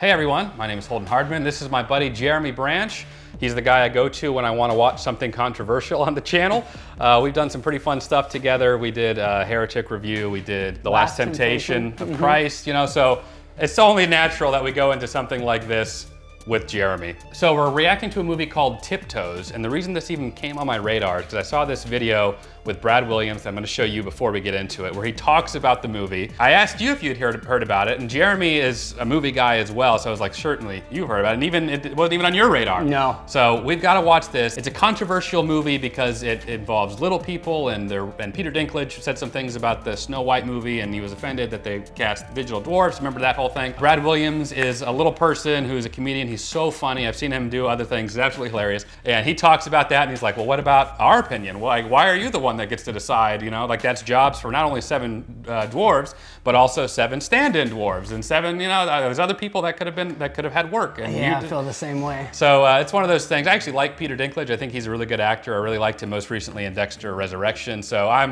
Hey everyone, my name is Holden Hardman. This is my buddy Jeremy Branch. He's the guy I go to when I want to watch something controversial on the channel. We've done some pretty fun stuff together. We did a Heretic review. We did The Last Temptation of Christ, so it's only natural that we go into something like this with Jeremy. So we're reacting to a movie called TipToes, and the reason this even came on my radar is because I saw this video with Brad Williams that I'm gonna show you before we get into it, where he talks about the movie. I asked you if you'd heard about it, and Jeremy is a movie guy as well, so I was like, certainly you've heard about it, and it wasn't even on your radar. No. So we've gotta watch this. It's a controversial movie because it involves little people, and Peter Dinklage said some things about the Snow White movie, and he was offended that they cast digital dwarfs. Remember that whole thing? Brad Williams is a little person who's a comedian. He's so funny. I've seen him do other things. He's absolutely hilarious. And he talks about that, and he's like, well, what about our opinion? Why are you the one that gets to decide? Like that's jobs for not only 7 dwarves, but also 7 stand-in dwarves, and 7, there's other people that could have had work. And yeah, I feel the same way. So it's one of those things. I actually like Peter Dinklage. I think he's a really good actor. I really liked him most recently in Dexter Resurrection. So I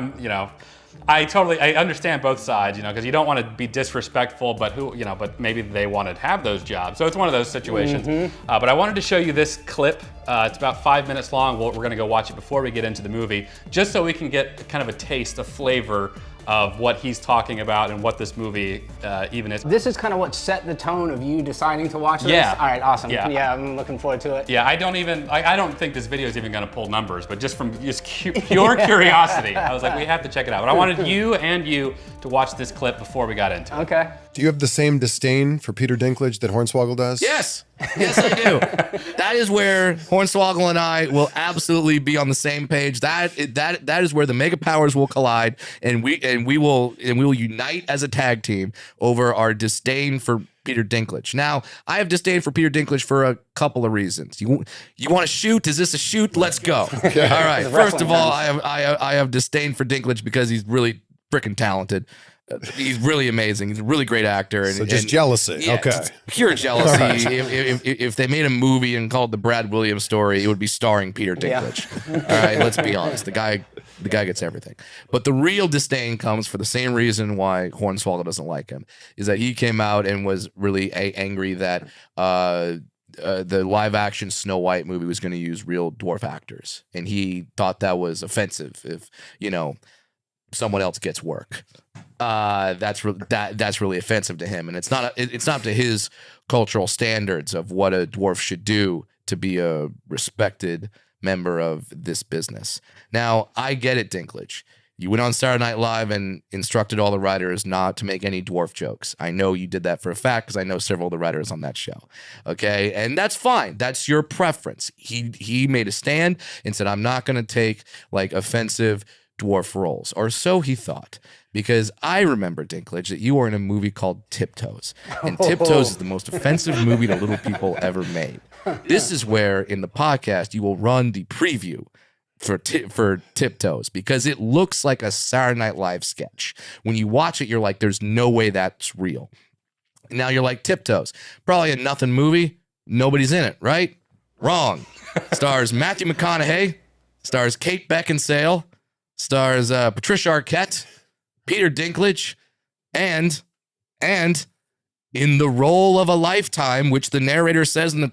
understand both sides, because you don't want to be disrespectful, but but maybe they want to have those jobs. So it's one of those situations. But I wanted to show you this clip. It's about 5 minutes long. We're going to go watch it before we get into the movie, just so we can get kind of a taste, a flavor of what he's talking about and what this movie even is. This is kind of what set the tone of you deciding to watch this? Yeah. All right, awesome. Yeah. I'm looking forward to it. Yeah, I don't think this video is even going to pull numbers, but just from pure curiosity, I was like, we have to check it out. But I wanted you to watch this clip before we got into it. Okay. Do you have the same disdain for Peter Dinklage that Hornswoggle does? Yes, I do. That is where Hornswoggle and I will absolutely be on the same page. That is where the mega powers will collide, and we will unite as a tag team over our disdain for Peter Dinklage. Now, I have disdain for Peter Dinklage for a couple of reasons. You want to shoot? Is this a shoot? Let's go. Okay. All right. First of all, I have disdain for Dinklage because he's really freaking talented. He's really amazing. He's a really great actor. So just jealousy. Yeah, okay. Pure jealousy. Right. If they made a movie and called the Brad Williams story, it would be starring Peter Dinklage. Yeah. All right, let's be honest. The guy gets everything. But the real disdain comes for the same reason why Hornswoggle doesn't like him, is that he came out and was really angry that the live action Snow White movie was going to use real dwarf actors. And he thought that was offensive if, someone else gets work. That's really offensive to him, and it's not up to his cultural standards of what a dwarf should do to be a respected member of this business. Now, I get it, Dinklage. You went on Saturday Night Live and instructed all the writers not to make any dwarf jokes. I know you did that for a fact because I know several of the writers on that show. Okay, and that's fine. That's your preference. He made a stand and said, I'm not going to take offensive dwarf roles, or so he thought. Because I remember, Dinklage, that you were in a movie called TipToes. And TipToes is the most offensive movie to little people ever made. This is where, in the podcast, you will run the preview for TipToes, because it looks like a Saturday Night Live sketch. When you watch it, you're like, there's no way that's real. Now you're like, TipToes, probably a nothing movie. Nobody's in it, right? Wrong. Stars Matthew McConaughey, stars Kate Beckinsale, stars Patricia Arquette, Peter Dinklage, and in the role of a lifetime, which the narrator says in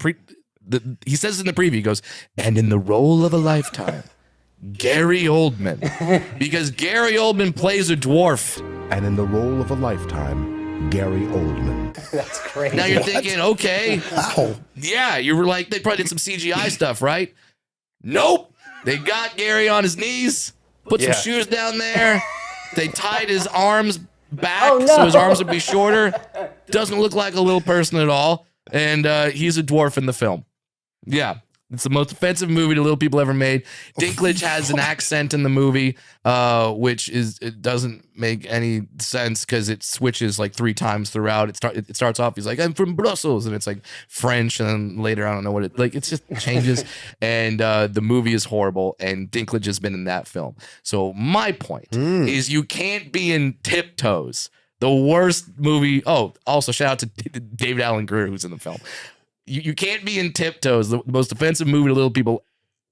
he says in the preview, he goes, and in the role of a lifetime, Gary Oldman, because Gary Oldman plays a dwarf. And in the role of a lifetime, Gary Oldman. That's crazy. Now you're thinking, okay, How? yeah, you were like, they probably did some CGI stuff, right? Nope, they got Gary on his knees, put some shoes down there. They tied his arms back so his arms would be shorter. Doesn't look like a little person at all. And he's a dwarf in the film. Yeah. It's the most offensive movie to little people ever made. Dinklage has an accent in the movie, which it doesn't make any sense because it switches 3 times throughout. It starts off, he's like, I'm from Brussels, and it's French, and then later I don't know what it just changes. And the movie is horrible, and Dinklage has been in that film. So my point is, you can't be in TipToes, the worst movie. Oh, also shout out to David Allen Greer, who's in the film. You can't be in TipToes, the most offensive movie to little people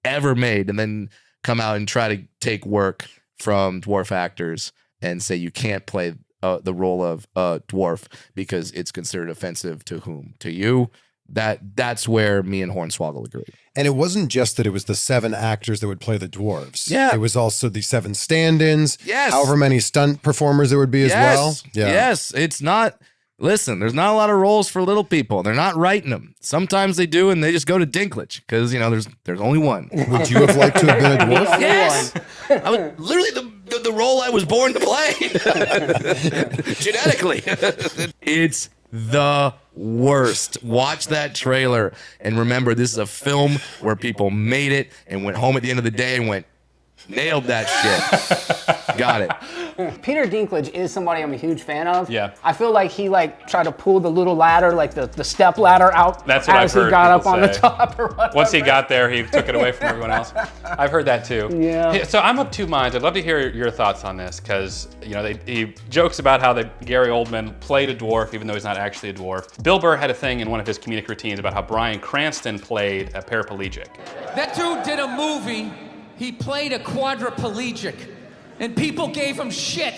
ever made, and then come out and try to take work from dwarf actors and say you can't play the role of dwarf because it's considered offensive to whom? To you? That's where me and Hornswoggle agree. And it wasn't just that it was the 7 actors that would play the dwarves. Yeah. It was also the 7 stand-ins. Yes. However many stunt performers there would be as well. Yeah. Yes. It's not. Listen, there's not a lot of roles for little people. They're not writing them. Sometimes they do, and they just go to Dinklage because there's only one. Would you have liked to have been a dwarf? Yes. I was literally the role I was born to play. Genetically. It's the worst. Watch that trailer and remember this is a film where people made it and went home at the end of the day and went, nailed that shit. Got it. Peter Dinklage is somebody I'm a huge fan of. Yeah. I feel like he tried to pull the little ladder, like the step ladder out. That's what as I've heard he got up people on the say. top or whatever. Once he got there, he took it away from everyone else. I've heard that too. Yeah. So I'm of two minds. I'd love to hear your thoughts on this because he jokes about how Gary Oldman played a dwarf even though he's not actually a dwarf. Bill Burr had a thing in one of his comedic routines about how Bryan Cranston played a paraplegic. That dude did a movie. He played a quadriplegic, and people gave him shit.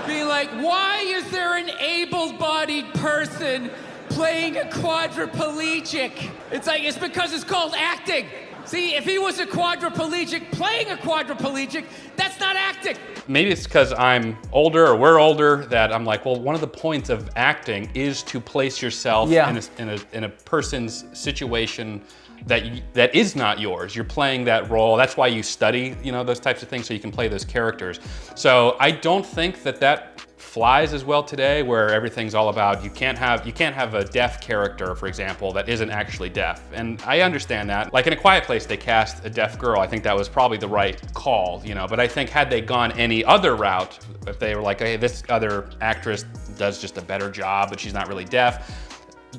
Being like, why is there an able-bodied person playing a quadriplegic? It's because it's called acting. See, if he was a quadriplegic playing a quadriplegic, that's not acting. Maybe it's because I'm older or we're older that I'm like, well, one of the points of acting is to place yourself in a person's situation that is not yours. You're playing that role. That's why you study, those types of things so you can play those characters. So I don't think that flies as well today, where everything's all about you can't have a deaf character, for example, that isn't actually deaf. And I understand that. Like in A Quiet Place, they cast a deaf girl. I think that was probably the right call, But I think had they gone any other route, if they were like, hey, this other actress does just a better job, but she's not really deaf,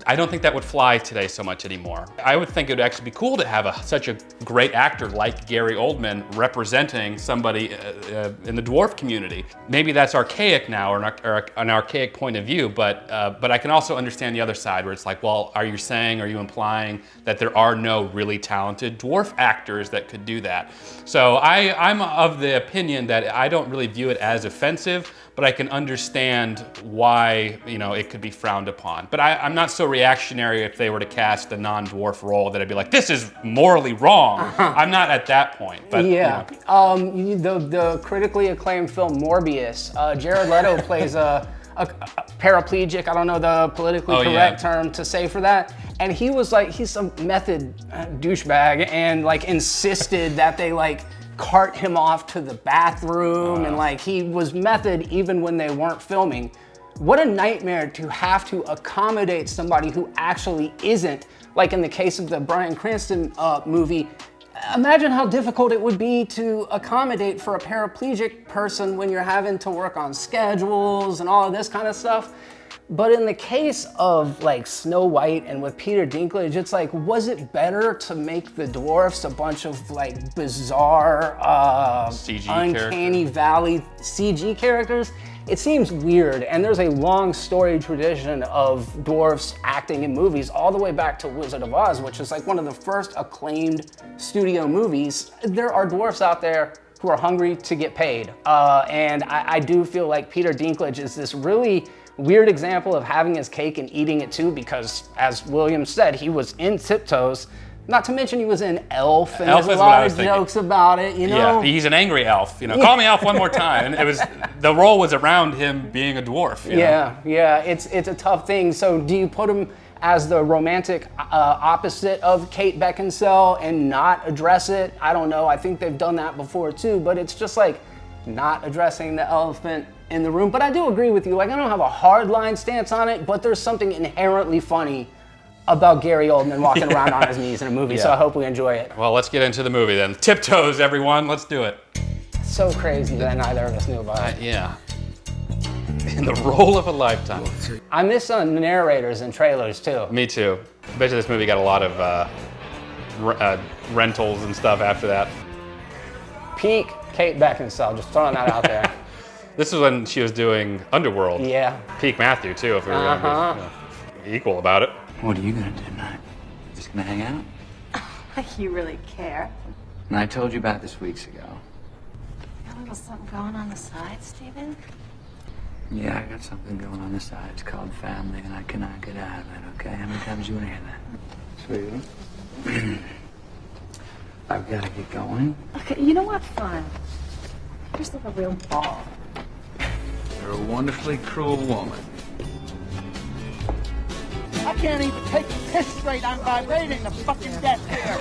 I don't think that would fly today so much anymore. I would think it would actually be cool to have such a great actor like Gary Oldman representing somebody in the dwarf community. Maybe that's archaic now or an archaic point of view, but I can also understand the other side where it's like, well, are you implying that there are no really talented dwarf actors that could do that? So I'm of the opinion that I don't really view it as offensive, but I can understand why, it could be frowned upon. But I'm not so reactionary if they were to cast a non-dwarf role that I'd be like, this is morally wrong. I'm not at that point. But yeah. The critically acclaimed film Morbius, Jared Leto plays a paraplegic. I don't know the politically correct term to say for that. And he was like, he's some method douchebag and insisted that they cart him off to the bathroom and he was method even when they weren't filming. What a nightmare to have to accommodate somebody who actually isn't. Like in the case of the Bryan Cranston movie, imagine how difficult it would be to accommodate for a paraplegic person when you're having to work on schedules and all of this kind of stuff. But in the case of Snow White and with Peter Dinklage, it's was it better to make the dwarfs a bunch of bizarre, CG uncanny valley CG characters? It seems weird, and there's a long storied tradition of dwarfs acting in movies all the way back to Wizard of Oz, which is one of the first acclaimed studio movies. There are dwarfs out there who are hungry to get paid, and I do feel like Peter Dinklage is this really weird example of having his cake and eating it too, because as William said, he was in TipToes. Not to mention he was in Elf, and Elf there's is a what I lot was of thinking. jokes about it, Yeah, he's an angry elf. Call me elf one more time. And the role was around him being a dwarf. Yeah, it's a tough thing. So do you put him as the romantic opposite of Kate Beckinsale and not address it? I don't know. I think they've done that before too, but it's just not addressing the elephant in the room. But I do agree with you. I don't have a hard line stance on it, but there's something inherently funny about Gary Oldman walking around on his knees in a movie, so I hope we enjoy it. Well, let's get into the movie then. TipToes, everyone. Let's do it. So crazy that neither of us knew about it. Yeah. In the role of a lifetime. I miss some narrators and trailers too. Me too. I bet you this movie got a lot of rentals and stuff after that. Peak Kate Beckinsale, just throwing that out there. This is when she was doing Underworld. Yeah. Peak Matthew too, if we were gonna be equal about it. What are you gonna do tonight? Just gonna hang out? You really care? And I told you about this weeks ago. Got a little something going on the side, Steven? Yeah, I got something going on the side. It's called family, and I cannot get out of it, okay? How many times you want to hear that? Sweetie? I've got to get going. Okay, you know what's fun? Just like a real ball. You're a wonderfully cruel woman. I can't even take the piss straight. I'm vibrating the fucking death here.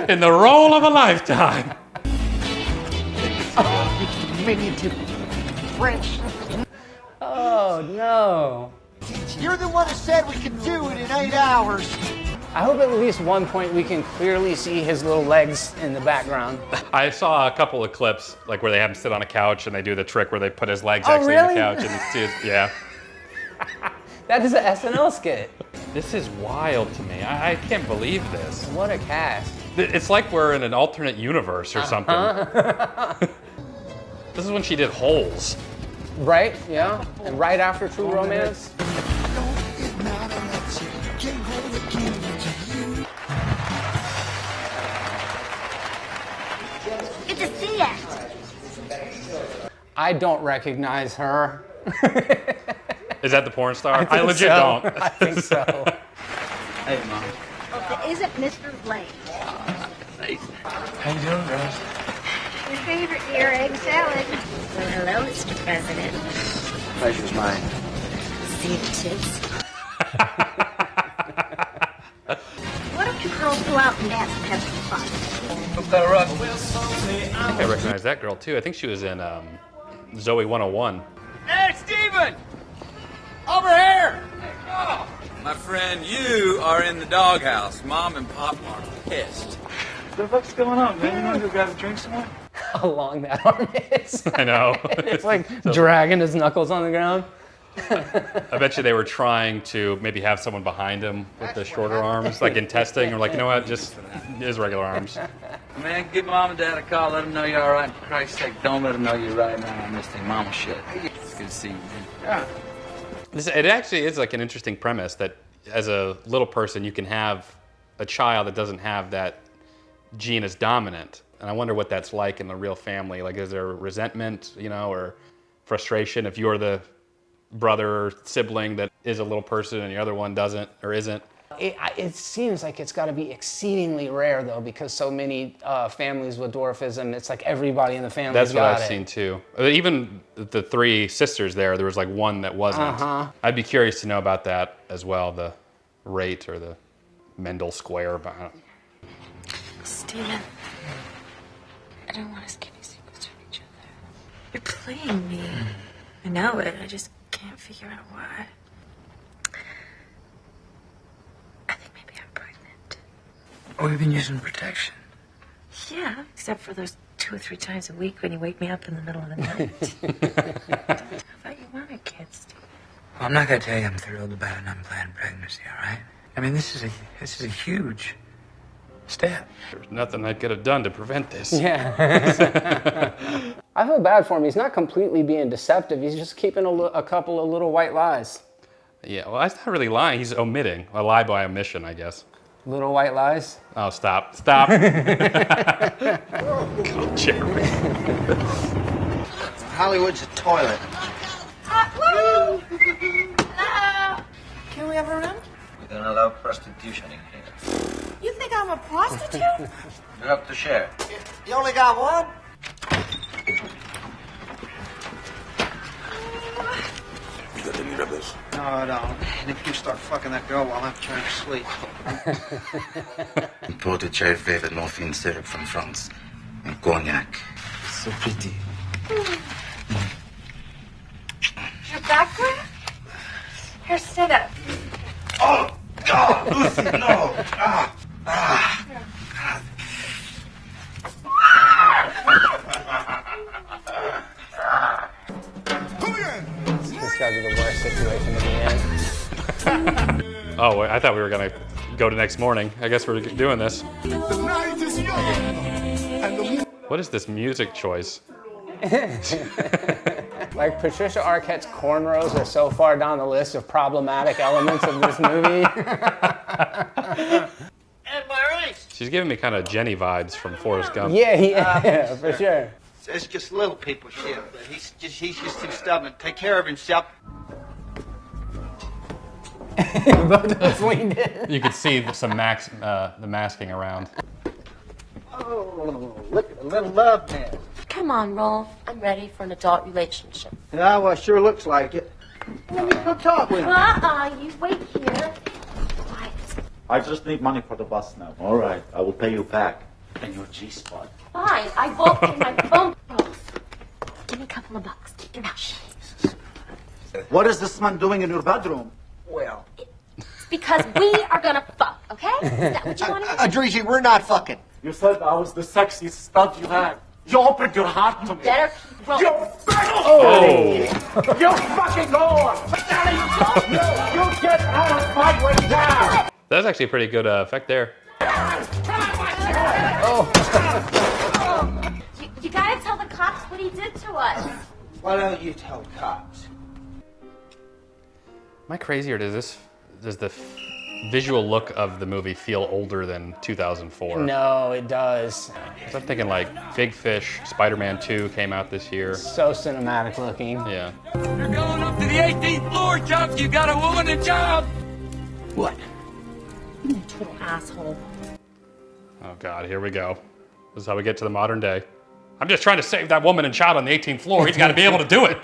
In the role of a lifetime. Diminutive French. Oh no. You're the one who said we could do it in 8 hours. I hope at least one point we can clearly see his little legs in the background. I saw a couple of clips, like where they have him sit on a couch and they do the trick where they put his legs Oh, actually really? on the couch and you see his, yeah. That is an SNL skit. This is wild to me. I can't believe this. What a cast. It's like we're in an alternate universe or something. This is when she did Holes. Right? Yeah. And right after True Romance. Good to see ya. I don't recognize her. Is that the porn star? I legit so. don't. I think so. Hey, Mom. Isn't Mr. Blake How you doing, girls? your favorite ear egg salad? Well, hello, Mr. President. Pleasure's mine. See the tits? Why don't you girls go out and dance and have some fun? I think I recognize that girl too. I think she was in Zoe 101. Hey, Steven! Over here! My friend, you are in the doghouse. Mom and Pop are pissed. What the fuck's going on, man? You want to go grab a drink somewhere? How long that arm is. I know. It's like dragging his knuckles on the ground. I bet you they were trying to maybe have someone behind him with the shorter arms, like in testing, or like, you know what, just his regular arms. Man, give Mom and Dad a call. Let them know you're all right. For Christ's sake, don't let them know you're riding around on this thing. Mama shit. It's good to see you, man. Yeah. It actually is like an interesting premise that as a little person, you can have a child that doesn't have that gene as dominant. And I wonder what that's like in the real family. Like, is there resentment, you know, or frustration if you're the brother or sibling that is a little person and the other one doesn't or isn't? It seems like it's got to be exceedingly rare, though, because so many families with dwarfism, it's like everybody in the family That's what got I've it. seen too. Even the three sisters there was like one that wasn't. I'd be curious to know about that as well, the rate or the Mendel square. But I don't know. Steven, I don't want us keeping secrets from each other. You're playing me. I know it. I just can't figure out why. I think maybe I'm pregnant. Oh, you've been using protection. Yeah, except for those 2 or 3 times a week when you wake me up in the middle of the night. I thought you wanted kids, Steve. Well, I'm not gonna tell you I'm thrilled about an unplanned pregnancy, all right? I mean, this is a huge step. There's nothing I could have done to prevent this. Yeah. I feel bad for him. He's not completely being deceptive. He's just keeping a couple of little white lies. Yeah, well, that's not really lying. He's omitting. A lie by omission, I guess. Little white lies? Oh, stop. Stop. God, Jeremy. Hollywood's a toilet. Hello? Can we have a room? We don't allow prostitution in here. You think I'm a prostitute? You have to share. You only got one? No, I don't. And if you start fucking that girl while I'm trying to sleep. Imported cherry flavored morphine syrup from France. And cognac. So pretty. Your background? Here, sit up. Oh, God, Lucy, no. This got to be the worst situation to be in. Oh, I thought we were going to go to next morning. I guess we're doing this. What is this music choice? Like, Patricia Arquette's cornrows are so far down the list of problematic elements of this movie. And my race. She's giving me kind of Jenny vibes from Forrest Gump. Yeah, for sure. It's just little people shit. But he's just too stubborn to take care of himself. Both of us leaned in. You could see the masking around. Oh, look at the little love nest. Come on, Rolf. I'm ready for an adult relationship. Yeah, well, it sure looks like it. Let me go talk with him. You wait here. Quiet. I just need money for the bus now. All right, I will pay you back. And your G-spot. Fine, I won't pay my phone bills. Give me a couple of bucks. Keep your mouth shut. What is this man doing in your bedroom? Well, It's because we are gonna fuck, okay? Is that what you want to do? Adriji, we're not fucking. You said I was the sexiest stud you had. You opened your heart to me. Better keep rolling. You fucking go on! You get out of my way now! That's actually a pretty good effect there. You gotta tell the cops what he did to us. Why don't you tell the cops? Am I crazy, or does the visual look of the movie feel older than 2004? No, it does. 'Cause I'm thinking like Big Fish, Spider-Man 2 came out this year. So cinematic looking. Yeah. You're going up to the 18th floor, Chuck. You got a woman and job. What? You total asshole. Oh God, here we go. This is how we get to the modern day. I'm just trying to save that woman and child on the 18th floor. He's got to be able to do it.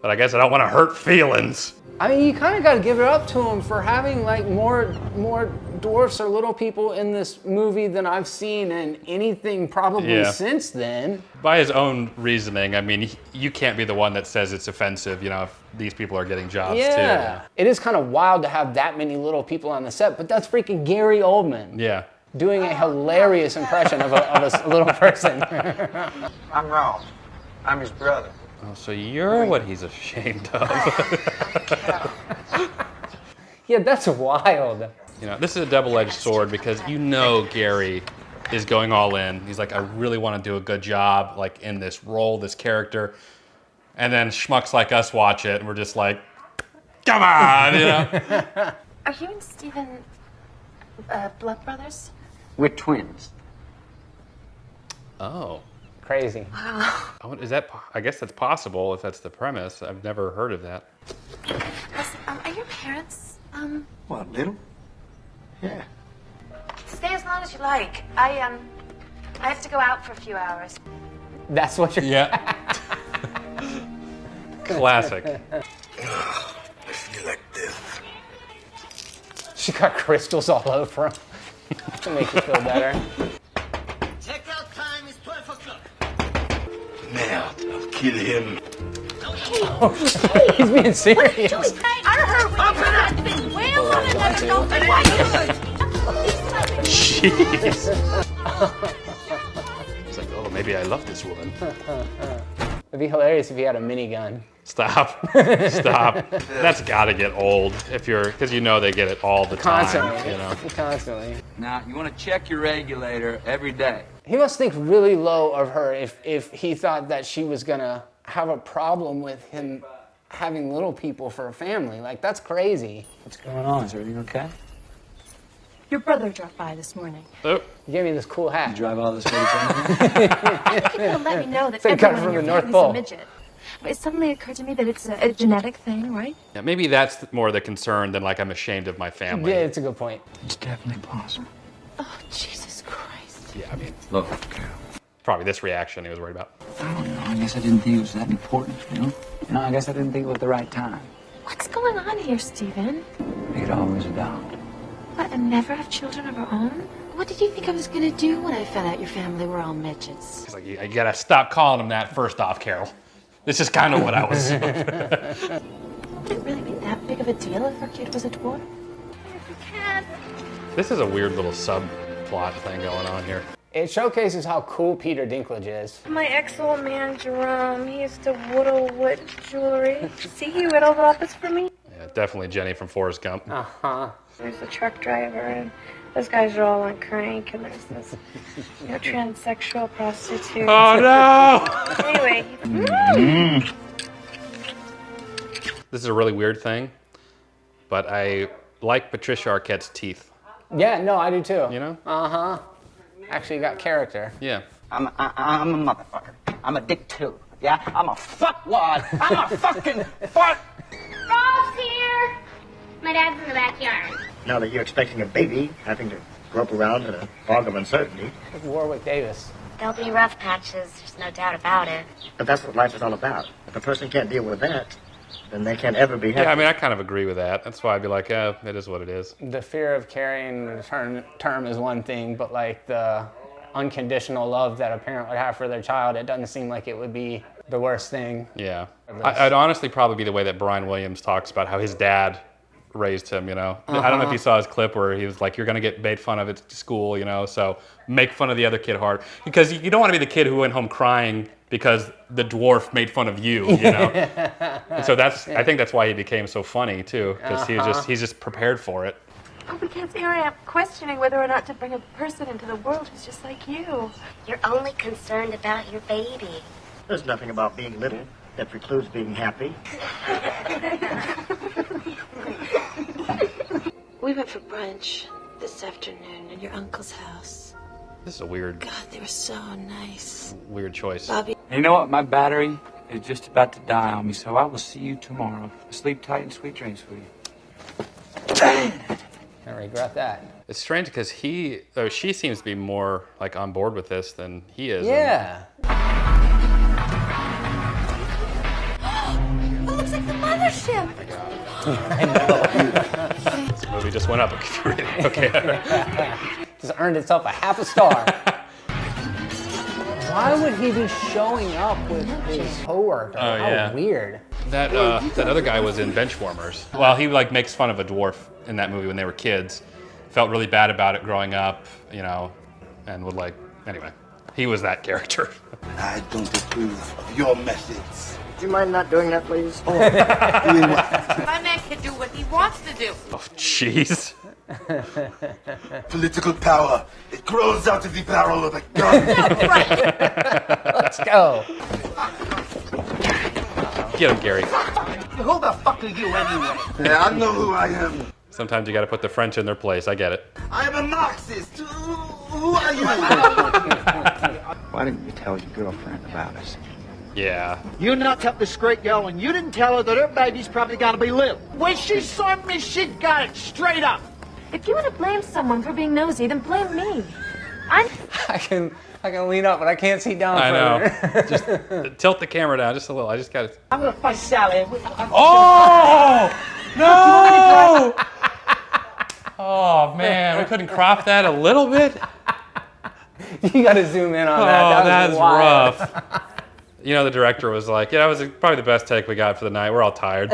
But I guess I don't want to hurt feelings. I mean, you kind of got to give it up to him for having like more dwarfs or little people in this movie than I've seen in anything probably since then. By his own reasoning, I mean, you can't be the one that says it's offensive, you know, if these people are getting jobs too. Yeah. It is kind of wild to have that many little people on the set, but that's freaking Gary Oldman. Yeah. Doing a hilarious impression of a little person. I'm Ralph. I'm his brother. Oh, so you're what he's ashamed of. Yeah, that's wild. You know, this is a double-edged sword because you know Gary is going all in. He's like, I really want to do a good job, like in this role, this character. And then schmucks like us watch it, and we're just like, come on, you know? Are you and Steven blood brothers? We're twins. Oh. Crazy. Oh, is that? I guess that's possible if that's the premise. I've never heard of that. Listen, are your parents, What, little? Yeah. Stay as long as you like. I have to go out for a few hours. That's what you're... Yeah. Classic. I feel like this. She got crystals all over him to make you feel better. Checkout time is 12 o'clock. Merde, I'll kill him. He's being serious. Jeez. It's like, oh, maybe I love this woman. It'd be hilarious if he had a minigun. Stop. Stop. That's got to get old if you're, because you know they get it all the time. Constantly. You know? Constantly. Now, you want to check your regulator every day. He must think really low of her if he thought that she was gonna have a problem with him having little people for a family. Like, that's crazy. What's going on? Is everything okay? Your brother dropped by this morning. Oh. You gave me this cool hat. You drive all this way to I think you're gonna let me know that It's like cut everyone from in your the North family's Pole. a midget. But it suddenly occurred to me that it's a genetic thing, right? Yeah, maybe that's more the concern than like I'm ashamed of my family. Yeah, it's a good point. It's definitely possible. Oh, Jesus Christ. Yeah, I mean, Look, probably this reaction he was worried about. I don't know. I guess I didn't think it was that important, you know? I guess I didn't think it was the right time. What's going on here, Steven? We could always adopt. What, and never have children of our own? What did you think I was gonna do when I found out your family were all midgets? He's like, you gotta stop calling him that first off, Carol. This is kind of what I was. Would it really be that big of a deal if our kid was a dwarf? If you can. This is a weird little subplot thing going on here. It showcases how cool Peter Dinklage is. My ex-old man, Jerome, he used to whittle wood jewelry. See, he whittled all this for me. Yeah, definitely Jenny from Forrest Gump. Uh-huh. There's a truck driver, and those guys are all on crank, and there's this, transsexual prostitute. Oh, no! Anyway. This is a really weird thing, but I like Patricia Arquette's teeth. Yeah, no, I do too. You know? Uh-huh. Actually got character. Yeah. I'm a motherfucker. I'm a dick too. Yeah? I'm a fuckwad. I'm a fucking fuck. Rob's here. My dad's in the backyard. Now that you're expecting a baby, having to grope around in a fog of uncertainty. Like Warwick Davis. There'll be rough patches, there's no doubt about it. But that's what life is all about. If a person can't deal with that, then they can't ever be happy. Yeah, I mean, I kind of agree with that. That's why I'd be like, it is what it is. The fear of carrying the term is one thing, but like the unconditional love that a parent would have for their child, it doesn't seem like it would be the worst thing. Yeah. I'd honestly probably be the way that Brian Williams talks about how his dad raised him, you know. I don't know if you saw his clip where he was like, you're going to get made fun of at school, you know, so make fun of the other kid hard. Because you don't want to be the kid who went home crying because the dwarf made fun of you, you know. And so I think that's why he became so funny too, because he's just prepared for it. Oh, because here I am questioning whether or not to bring a person into the world who's just like you. You're only concerned about your baby. There's nothing about being little that precludes being happy. We went for brunch this afternoon at your uncle's house. This is a weird... God, they were so nice. Weird choice. Bobby. You know what? My battery is just about to die on me, so I will see you tomorrow. Sleep tight and sweet dreams for you. I regret that. It's strange because she seems to be more like on board with this than he is. Yeah. It looks like the mothership. I know. This movie just went up. Okay. Just earned itself a half a star. Why would he be showing up with his coworker? Oh, yeah. How weird. That other guy was in Benchwarmers. Well, he like makes fun of a dwarf in that movie when they were kids. Felt really bad about it growing up, you know, and would like, anyway. He was that character. I don't approve of your methods. Do you mind not doing that, please? Oh, doing what? My man can do what he wants to do. Oh, jeez. Political power. It grows out of the barrel of a gun. Let's go. Get him, Gary. Who the fuck are you anyway? Yeah, I know who I am. Sometimes you got to put the French in their place. I get it. I am a Marxist. Who are you? Why didn't you tell your girlfriend about us? Yeah. You knocked up this great girl and you didn't tell her that her baby's probably gonna be little. When she saw me, she got it straight up. If you want to blame someone for being nosy, then blame me. I can lean up, but I can't see down. I know. Just tilt the camera down just a little. I just got to. I'm gonna fight Sally. Oh! No! Oh, man. We couldn't crop that a little bit? You got to zoom in on that. Oh, that's rough. You know, the director was like, yeah, that was probably the best take we got for the night. We're all tired.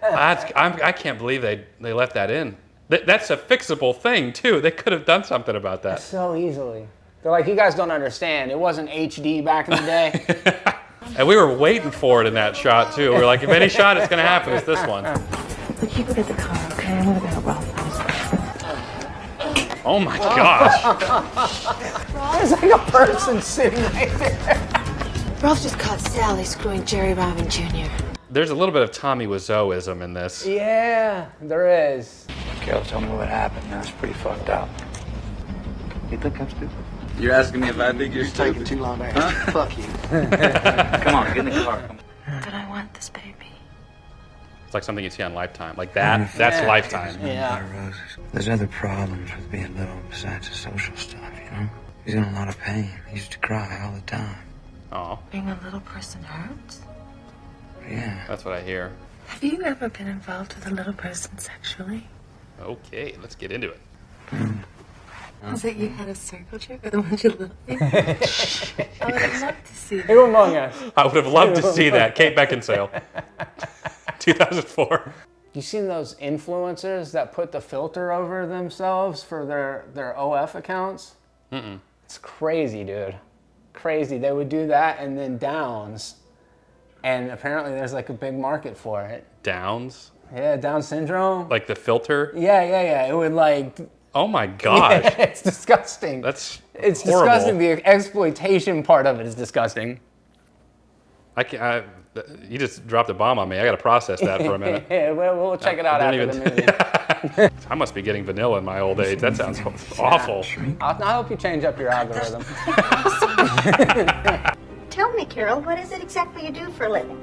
I can't believe they left that in. That's a fixable thing, too. They could have done something about that. So easily. They're like, you guys don't understand. It wasn't HD back in the day. And we were waiting for it in that shot, too. We were like, if any shot is going to happen, it's this one. Look, you go get the car, okay? I'm gonna go help Ralph. Oh, my gosh. There's like a person sitting right there. Ralph just caught Sally screwing Jerry Robin Jr. There's a little bit of Tommy Wiseauism in this. Yeah, there is. Carol told me what happened. Now it's pretty fucked up. You think I'm stupid? You're asking me if I think you're taking too long to answer. Fuck you. Come on, get in the car. But I want this baby. It's like something you see on Lifetime. Like that, that's Lifetime. Yeah. There's other problems with being little besides the social stuff, you know? He's in a lot of pain. He used to cry all the time. Oh. Being a little person hurts? Yeah. That's what I hear. Have you ever been involved with a little person sexually? Okay, let's get into it. Was it you had a circle jerk or the one you loved? I would have loved to see that. Who among us? I would have loved to see that. Kate Beckinsale. 2004. You seen those influencers that put the filter over themselves for their OF accounts? Mm-mm. It's crazy, dude. Crazy. They would do that and then Downs. And apparently there's like a big market for it. Downs? Yeah, Down syndrome. Like the filter? Yeah. It would like... Oh my gosh. Yeah, it's disgusting. It's horrible. Horrible. Disgusting. The exploitation part of it is disgusting. You just dropped a bomb on me. I got to process that for a minute. Yeah, we'll check it out after the movie. I must be getting vanilla in my old age. That sounds awful. I'll help you change up your algorithm. Tell me, Carol, what is it exactly you do for a living?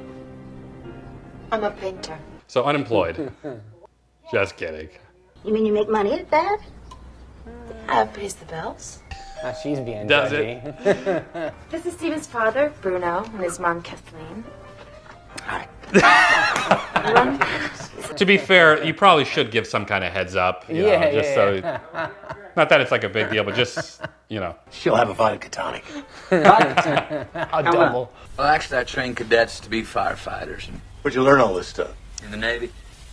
I'm a painter. So unemployed. Just kidding. You mean you make money at that? Pays the bills. She's being Does judgy. This is Steven's father, Bruno, and his mom, Kathleen. Hi. To be fair, you probably should give some kind of heads up. You know, just so. Not that it's like a big deal, but just, you know. She'll have a vodka tonic. A double. Well, actually, I trained cadets to be firefighters. Where'd you learn all this stuff? In the Navy.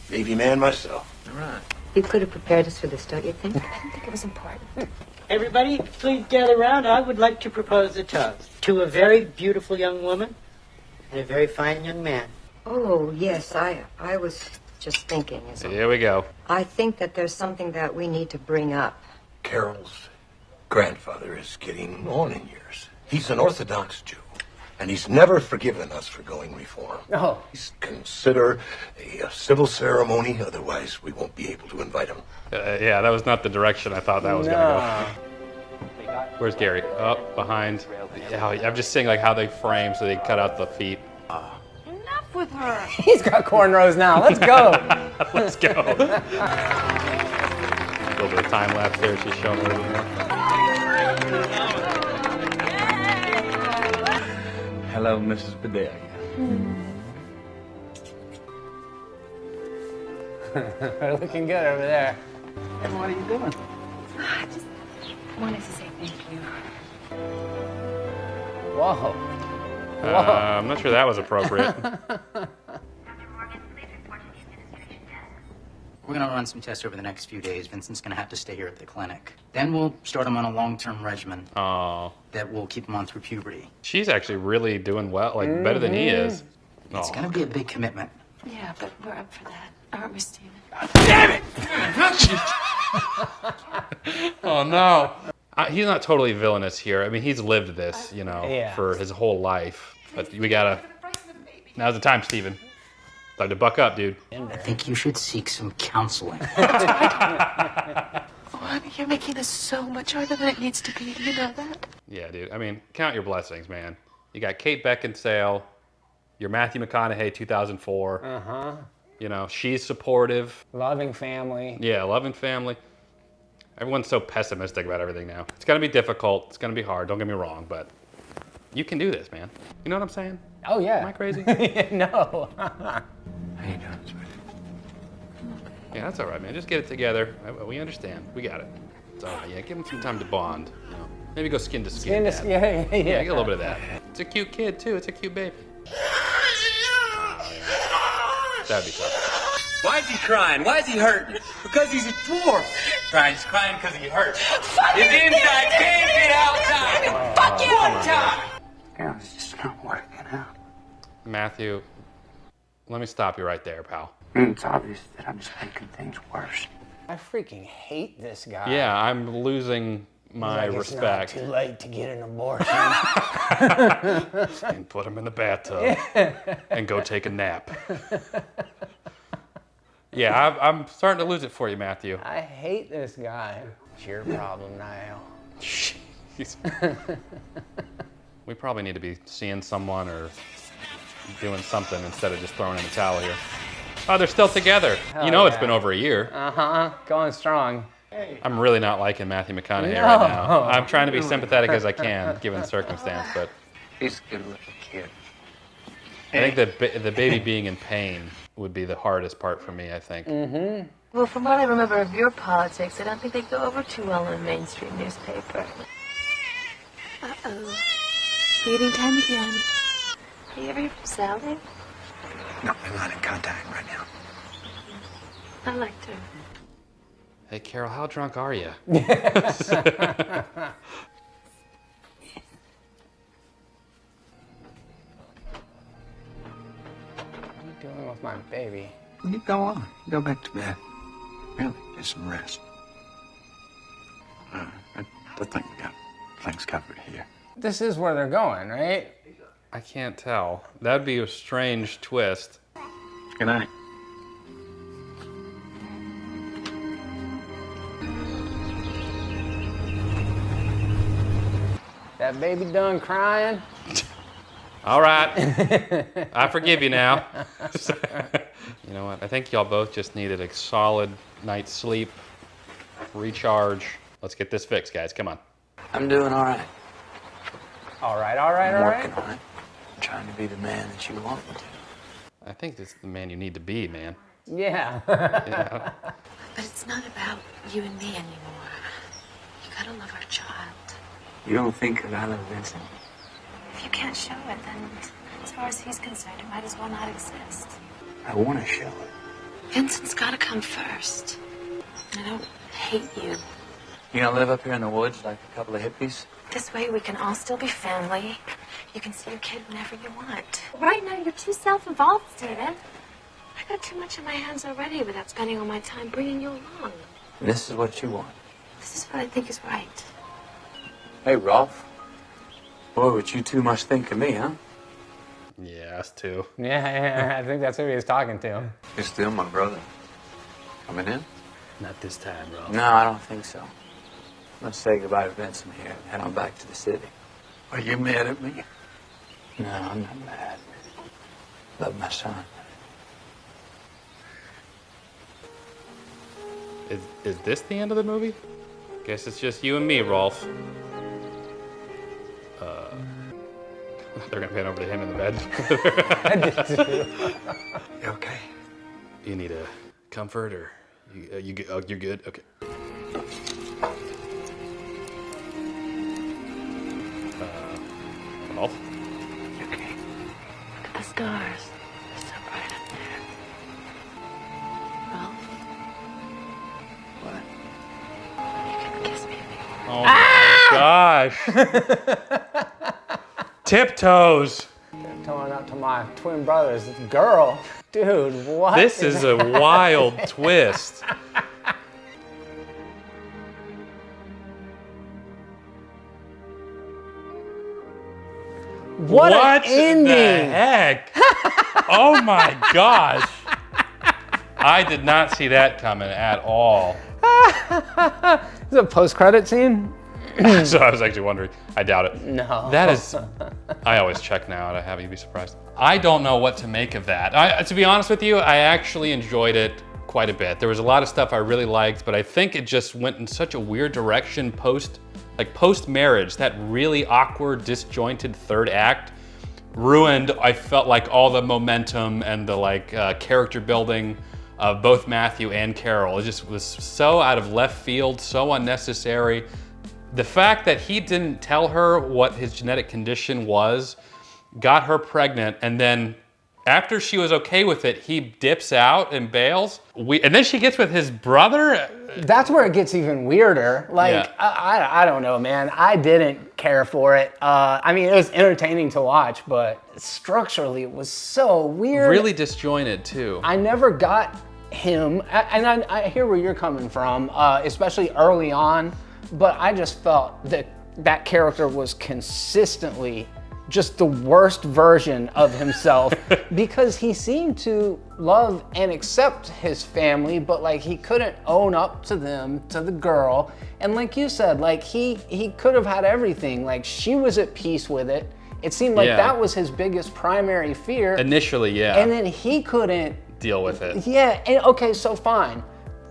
Navy man myself. All right. You could have prepared us for this, don't you think? I didn't think it was important. Everybody, please gather around. I would like to propose a toast to a very beautiful young woman and a very fine young man. Oh, yes, I was just thinking. Here we go. I think that there's something that we need to bring up. Carol's grandfather is getting on in years. He's an Orthodox Jew, and he's never forgiven us for going reform. Oh. Please consider a civil ceremony, otherwise we won't be able to invite him. Yeah, that was not the direction I thought that was going to go. Where's Gary? Oh, behind. Yeah, I'm just seeing like how they frame so they cut out the feet. Enough with her. He's got cornrows now. Let's go. Let's go. A little bit of time lapse there. She's showing a little bit more. Hello, Mrs. Bedelia. They're looking good over there. And what are you doing? I just wanted to say thank you. Whoa. I'm not sure that was appropriate. We're going to run some tests over the next few days. Vincent's going to have to stay here at the clinic. Then we'll start him on a long-term regimen that will keep him on through puberty. She's actually really doing well, like better than he is. It's going to be a big commitment. Yeah, but we're up for that. Aren't we, Steven? Damn it! Oh, no. He's not totally villainous here. I mean, he's lived this, you know, for his whole life. But we got to... Now's the time, Steven. Time to buck up, dude. I think you should seek some counseling. You're making this so much harder than it needs to be. You know that? Yeah, dude. I mean, count your blessings, man. You got Kate Beckinsale. You're Matthew McConaughey, 2004. Uh-huh. You know, she's supportive. Loving family. Yeah, loving family. Everyone's so pessimistic about everything now. It's going to be difficult. It's going to be hard. Don't get me wrong, but you can do this, man. You know what I'm saying? Oh, yeah. Am I crazy? No. How you doing, sweetie? Yeah, that's all right, man. Just get it together. We understand. We got it. It's all right. Yeah, give him some time to bond. You know, maybe go skin to skin. Skin to skin. Yeah. Yeah, get a little bit of that. It's a cute kid too. It's a cute baby. That'd be tough. Why is he crying? Why is he hurting? Because he's a dwarf. Right, he's crying because he hurts. His inside can't get outside. Fuck you! One time. Yeah, it's just not working out. Matthew, let me stop you right there, pal. It's obvious that I'm just making things worse. I freaking hate this guy. Yeah, I'm losing my respect. It's not too late to get an abortion. And put him in the bathtub and go take a nap. Yeah, I'm starting to lose it for you, Matthew. I hate this guy. It's your problem now. Jeez. We probably need to be seeing someone or doing something instead of just throwing in the towel here. Oh, they're still together. Hell you know, yeah. It's been over a year. Uh-huh. Going strong. I'm really not liking Matthew McConaughey right now. I'm trying to be sympathetic as I can, given the circumstance, but He's a good-looking kid. I think the baby being in pain would be the hardest part for me, I think. Mm-hmm. Well, from what I remember of your politics, I don't think they go over too well in a mainstream newspaper. Uh-oh. Feeding time again. Have you ever heard from Sally? No, I'm not in contact right now. I liked her. Hey, Carol, how drunk are you? What are you doing with my baby? You go on. Go back to bed. Really, get some rest. I think we got things covered here. This is where they're going, right? I can't tell. That'd be a strange twist. Good night. That baby done crying. All right. I forgive you now. You know what? I think y'all both just needed a solid night's sleep, recharge. Let's get this fixed, guys. Come on. I'm doing all right. All right. I'm working on it. I'm trying to be the man that you want me to. I think this is the man you need to be, man. Yeah. Yeah. But it's not about you and me anymore. You gotta love our child. You don't think that I love Vincent? If you can't show it, then as far as he's concerned, it might as well not exist. I want to show it. Vincent's gotta come first. I don't hate you. You gonna live up here in the woods like a couple of hippies? This way we can all still be family. You can see your kid whenever you want. Right now you're too self-involved, Steven. I got too much on my hands already without spending all my time bringing you along. This is what you want. This is what I think is right. Hey, Rolf. Boy, would you too much think of me, huh? Yeah, us too. Yeah, I think that's who he was talking to. You're still my brother. Coming in? Not this time, Rolf. No, I don't think so. Let's say goodbye to Vincent here and head on back to the city. Are you mad at me? No, I'm not mad. Love my son. Is this the end of the movie? Guess it's just you and me, Rolf. They're gonna pan over to him in the bed. You okay? You need a comfort, or you're good? Okay. Rolf? You okay? Look at the stars. They're so bright up there. Ralph? What? You can kiss me if you want. Oh my gosh. TipToes. Tiptoeing up to my twin brother's girl. Dude, what? This is a wild twist. What an ending. the heck? Oh my gosh. I did not see that coming at all. Is it a post-credit scene? So I was actually wondering. I doubt it. No. That is, I always check now to have you be surprised. I don't know what to make of that. To be honest with you, I actually enjoyed it quite a bit. There was a lot of stuff I really liked, but I think it just went in such a weird direction post-marriage. That really awkward, disjointed third act ruined, I felt like, all the momentum and the character building of both Matthew and Carol. It just was so out of left field, so unnecessary. The fact that he didn't tell her what his genetic condition was, got her pregnant, and then after she was okay with it, he dips out and bails. And then she gets with his brother. That's where it gets even weirder. Yeah. I don't know, man. I didn't care for it. I mean, it was entertaining to watch, but structurally it was so weird. Really disjointed too. I never got him, and I hear where you're coming from, especially early on, but I just felt that that character was consistently just the worst version of himself because he seemed to love and accept his family, but he couldn't own up to them, to the girl. And like you said, he could have had everything. She was at peace with it. It seemed like that was his biggest primary fear. Initially, yeah. And then he couldn't deal with it. Yeah, and okay, so fine.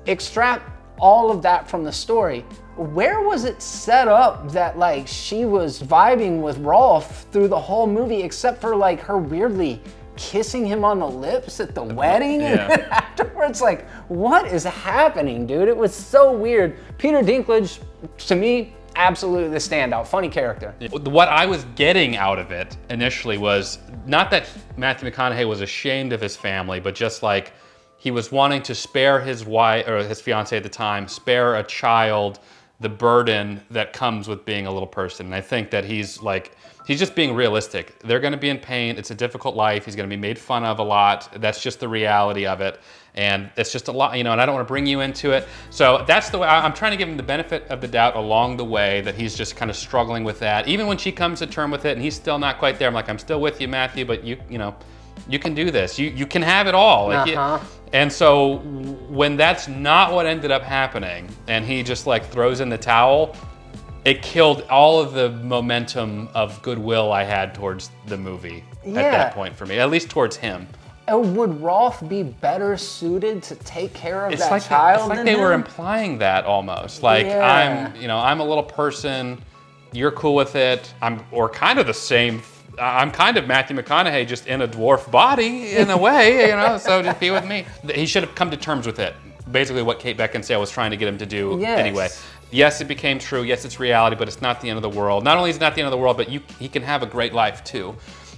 Extract all of that from the story. Where was it set up that she was vibing with Rolf through the whole movie, except for her weirdly kissing him on the lips at the wedding? And then afterwards, what is happening, dude? It was so weird. Peter Dinklage, to me, absolutely the standout. Funny character. What I was getting out of it initially was not that Matthew McConaughey was ashamed of his family, but just he was wanting to spare his wife, or his fiance at the time, spare a child the burden that comes with being a little person. And I think that he's just being realistic. They're gonna be in pain, it's a difficult life, he's gonna be made fun of a lot, that's just the reality of it. And it's just a lot, and I don't wanna bring you into it. So that's the way, I'm trying to give him the benefit of the doubt along the way, that he's just kind of struggling with that. Even when she comes to term with it and he's still not quite there, I'm like, I'm still with you, Matthew, but you can do this. You can have it all. And so when that's not what ended up happening, and he just throws in the towel, it killed all of the momentum of goodwill I had towards the movie at that point for me, at least towards him. Would Rolf be better suited to take care of that child? It's like they were implying that almost. I'm a little person, you're cool with it. Or kind of the same. I'm kind of Matthew McConaughey, just in a dwarf body in a way, so just be with me. He should have come to terms with it. Basically what Kate Beckinsale was trying to get him to do anyway. Yes, it became true. Yes, it's reality, but it's not the end of the world. Not only is it not the end of the world, but he can have a great life too.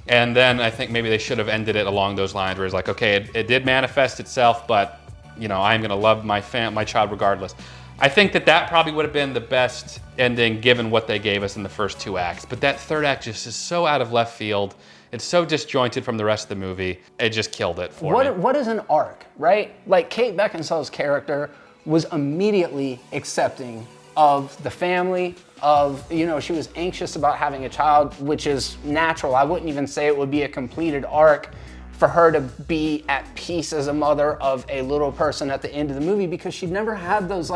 And then I think maybe they should have ended it along those lines where it's like, okay, it did manifest itself, but I'm gonna love my child regardless. I think that probably would have been the best ending given what they gave us in the first 2 acts. But that third act just is so out of left field. It's so disjointed from the rest of the movie. It just killed it for me. What is an arc, right? Like Kate Beckinsale's character was immediately accepting of the family, she was anxious about having a child, which is natural. I wouldn't even say it would be a completed arc for her to be at peace as a mother of a little person at the end of the movie, because she'd never had those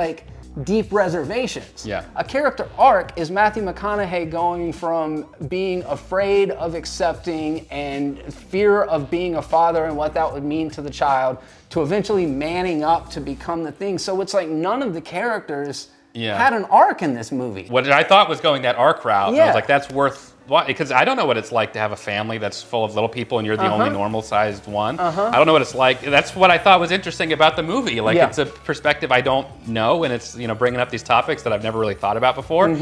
deep reservations. Yeah. A character arc is Matthew McConaughey going from being afraid of accepting and fear of being a father and what that would mean to the child, to eventually manning up to become the thing. So it's like none of the characters had an arc in this movie. What I thought was going that arc route, Yeah. I was like, that's worth, because I don't know what it's like to have a family that's full of little people and you're the only normal-sized one. I don't know what it's like. That's what I thought was interesting about the movie. It's a perspective I don't know, and it's bringing up these topics that I've never really thought about before.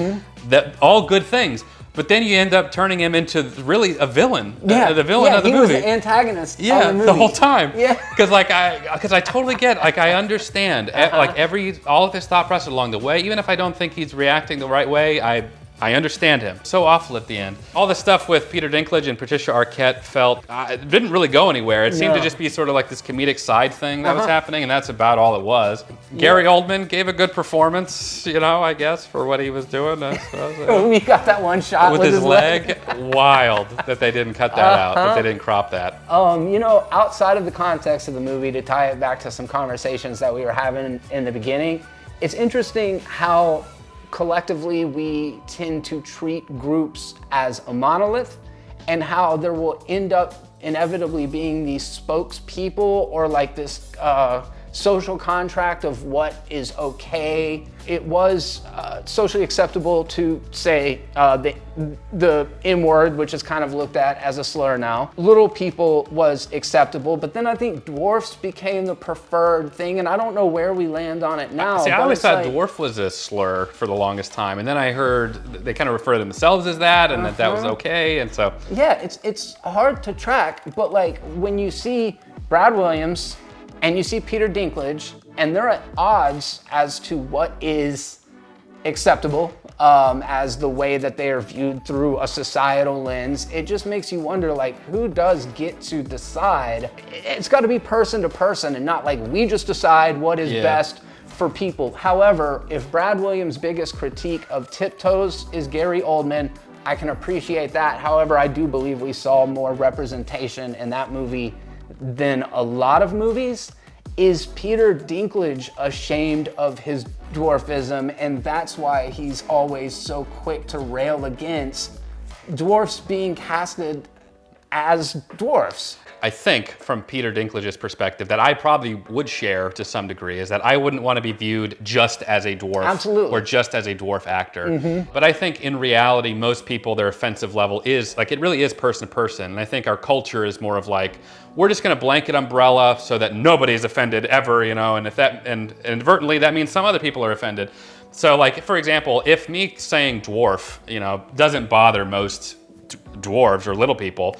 That all good things. But then you end up turning him into really a villain. The villain of the movie. He was the antagonist of the movie. The whole time. Yeah. Because I totally get, I understand, all of his thought process along the way. Even if I don't think he's reacting the right way, I understand him. So awful at the end. All the stuff with Peter Dinklage and Patricia Arquette it didn't really go anywhere. It seemed to just be sort of like this comedic side thing that was happening, and that's about all it was. Gary Oldman gave a good performance, I guess, for what he was doing. We got that one shot with his leg. Wild that they didn't cut that out, that they didn't crop that. Outside of the context of the movie, to tie it back to some conversations that we were having in the beginning, it's interesting how collectively we tend to treat groups as a monolith, and how there will end up inevitably being these spokespeople or this social contract of what is okay. It was socially acceptable to say the M word, which is kind of looked at as a slur now. Little people was acceptable, but then I think dwarfs became the preferred thing, and I don't know where we land on it now. See, I always thought dwarf was a slur for the longest time, and then I heard they kind of refer to themselves as that, and that was okay, and so. Yeah, it's hard to track, but when you see Brad Williams and you see Peter Dinklage, and they're at odds as to what is acceptable as the way that they are viewed through a societal lens, it just makes you wonder, who does get to decide? It's got to be person to person, and not we just decide what is best for people. However, if Brad Williams' biggest critique of TipToes is Gary Oldman, I can appreciate that. However, I do believe we saw more representation in that movie than a lot of movies. Is Peter Dinklage ashamed of his dwarfism, and that's why he's always so quick to rail against dwarfs being casted as dwarfs? I think from Peter Dinklage's perspective that I probably would share to some degree is that I wouldn't want to be viewed just as a dwarf. Absolutely. Or just as a dwarf actor. But I think in reality, most people, their offensive level is, it really is person to person. And I think our culture is more of we're just gonna blanket umbrella so that nobody's offended ever, and if that, and inadvertently that means some other people are offended. So for example, if me saying dwarf, doesn't bother most dwarves or little people,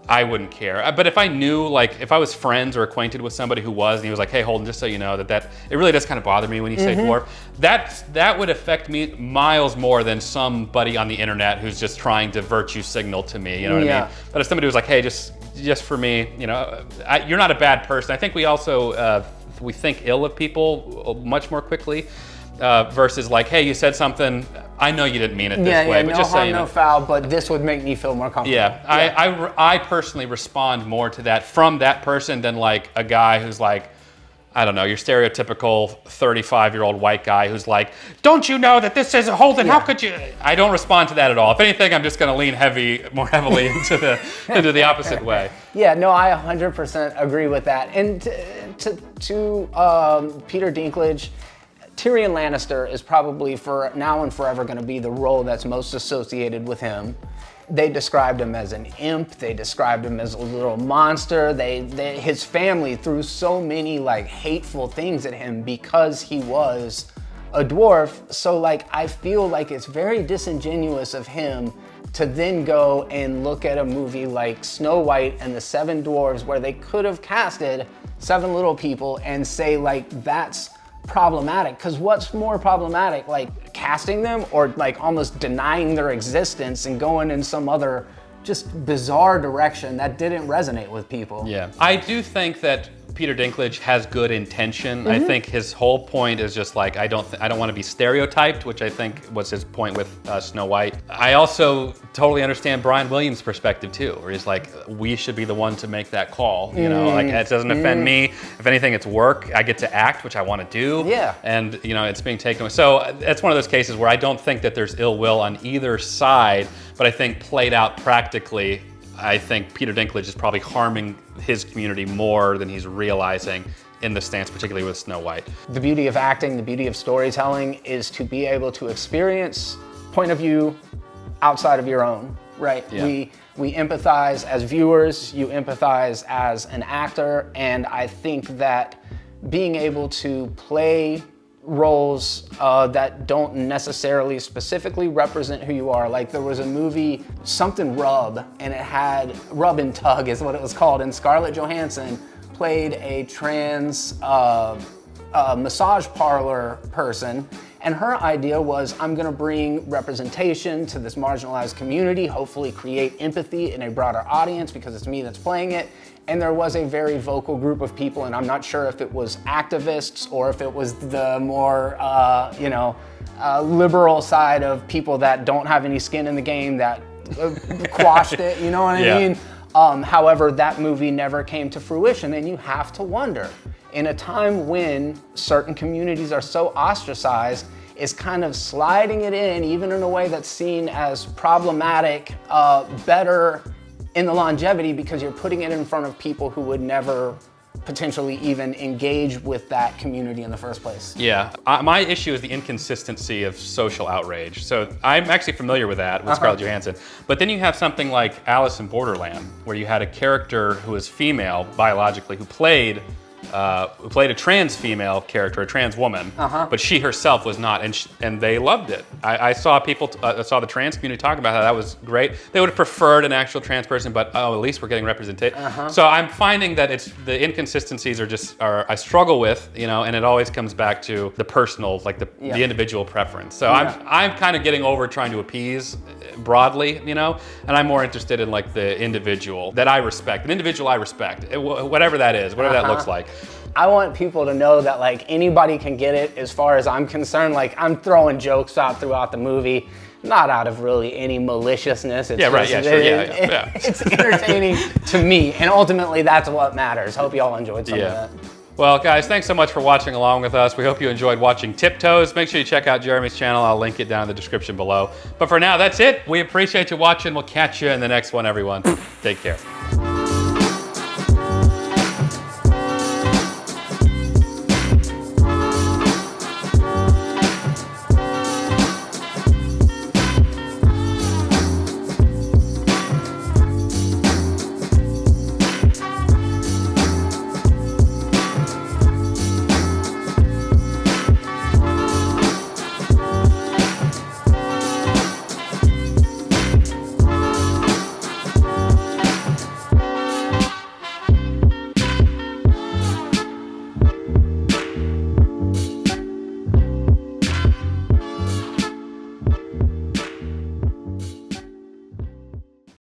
I wouldn't care. But if I knew, like, if I was friends or acquainted with somebody who was, and he was like, hey, Holden, just so you know that it really does kind of bother me when you say dwarf, that would affect me miles more than somebody on the internet who's just trying to virtue signal to me, you know what I mean? But if somebody was like, hey, just for me, you know, you're not a bad person. I think we also, we think ill of people much more quickly. Versus like, hey, you said something, I know you didn't mean it this way, but no just harm, saying no foul, but this would make me feel more comfortable. Yeah, I personally respond more to that from that person than like a guy who's like, I don't know, your stereotypical 35-year-old white guy who's like, don't you know that this is a Holden, how could you? I don't respond to that at all. If anything, I'm just gonna lean more heavily into the opposite way. Yeah, no, I 100% agree with that. And to Peter Dinklage, Tyrion Lannister is probably for now and forever going to be the role that's most associated with him. They described him as an imp. They described him as a little monster. His family threw so many like hateful things at him because he was a dwarf. So like, I feel like it's very disingenuous of him to then go and look at a movie like Snow White and the Seven Dwarves, where they could have casted 7 little people, and say like, that's problematic. Because what's more problematic, like casting them or like almost denying their existence and going in some other just bizarre direction that didn't resonate with people? Yeah, I do think that Peter Dinklage has good intention. I think his whole point is just like, I don't want to be stereotyped, which I think was his point with Snow White. I also totally understand Brian Williams' perspective too, where he's like, we should be the one to make that call. You know, like it doesn't offend me. If anything, it's work. I get to act, which I want to do. Yeah. And you know, it's being taken away. So it's one of those cases where I don't think that there's ill will on either side, but I think played out practically, I think Peter Dinklage is probably harming his community more than he's realizing in the stance, particularly with Snow White. The beauty of acting, the beauty of storytelling is to be able to experience point of view outside of your own, right? Yeah. We empathize as viewers, you empathize as an actor, and I think that being able to play roles that don't necessarily specifically represent who you are. Like there was a movie, something Rub, and it had Rub and Tug is what it was called, and Scarlett Johansson played a trans massage parlor person, and her idea was, I'm gonna bring representation to this marginalized community, hopefully create empathy in a broader audience because it's me that's playing it. And there was a very vocal group of people, and I'm not sure if it was activists or if it was the more, liberal side of people that don't have any skin in the game that quashed it, you know what I mean? However, that movie never came to fruition, and you have to wonder, in a time when certain communities are so ostracized, is kind of sliding it in, even in a way that's seen as problematic, better in the longevity because you're putting it in front of people who would never potentially even engage with that community in the first place. Yeah, my issue is the inconsistency of social outrage. So I'm actually familiar with that, with Scarlett Johansson. But then you have something like Alice in Borderland, where you had a character who was female biologically, who played a trans female character, a trans woman, but she herself was not, and they loved it. I saw people, I saw the trans community talking about how that was great. They would have preferred an actual trans person, but at least we're getting representation. So I'm finding that the inconsistencies I struggle with, you know, and it always comes back to the personal, like the individual preference. So I'm kind of getting over trying to appease broadly, you know, and I'm more interested in like the individual that I respect, an individual I respect, whatever that is, whatever that looks like. I want people to know that like anybody can get it as far as I'm concerned. Like I'm throwing jokes out throughout the movie, not out of really any maliciousness. It's it's entertaining to me, and ultimately that's what matters. Hope you all enjoyed some of that. Well, guys, thanks so much for watching along with us. We hope you enjoyed watching TipToes. Make sure you check out Jeremy's channel. I'll link it down in the description below. But for now, that's it. We appreciate you watching. We'll catch you in the next one, everyone. Take care.